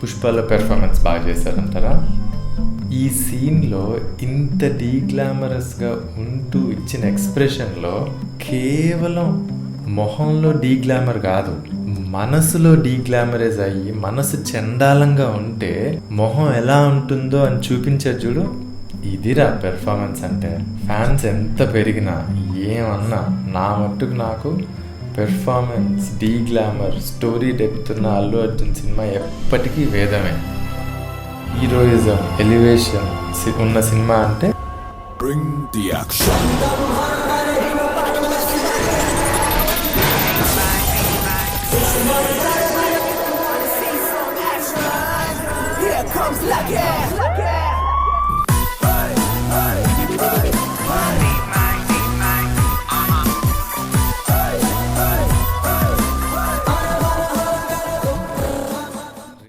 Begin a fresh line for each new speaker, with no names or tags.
పుష్పలో performance బాగా చేశారంటారా? ఈ సీన్లో ఇంత డీగ్లామరస్గా ఉంటూ ఇచ్చిన ఎక్స్ప్రెషన్లో కేవలం మొహంలో డీగ్లామర్ కాదు, మనసులో డీగ్లామరైజ్ అయ్యి మనసు చండాలంగా ఉంటే మొహం ఎలా ఉంటుందో అని చూపించారు చూడు. ఇదిరా పెర్ఫార్మెన్స్ అంటే. ఫ్యాన్స్ ఎంత పెరిగినా ఏమన్నా నా మట్టుకు నాకు పెర్ఫార్మెన్స్, డీగ్లామర్, స్టోరీ డెప్త్ ఉన్న అల్లు అర్జున్ సినిమా ఎప్పటికీ వేదమే. హీరోయిజం, ఎలివేషన్ ఉన్న సినిమా అంటే
Bring the action.
Here comes Lucky.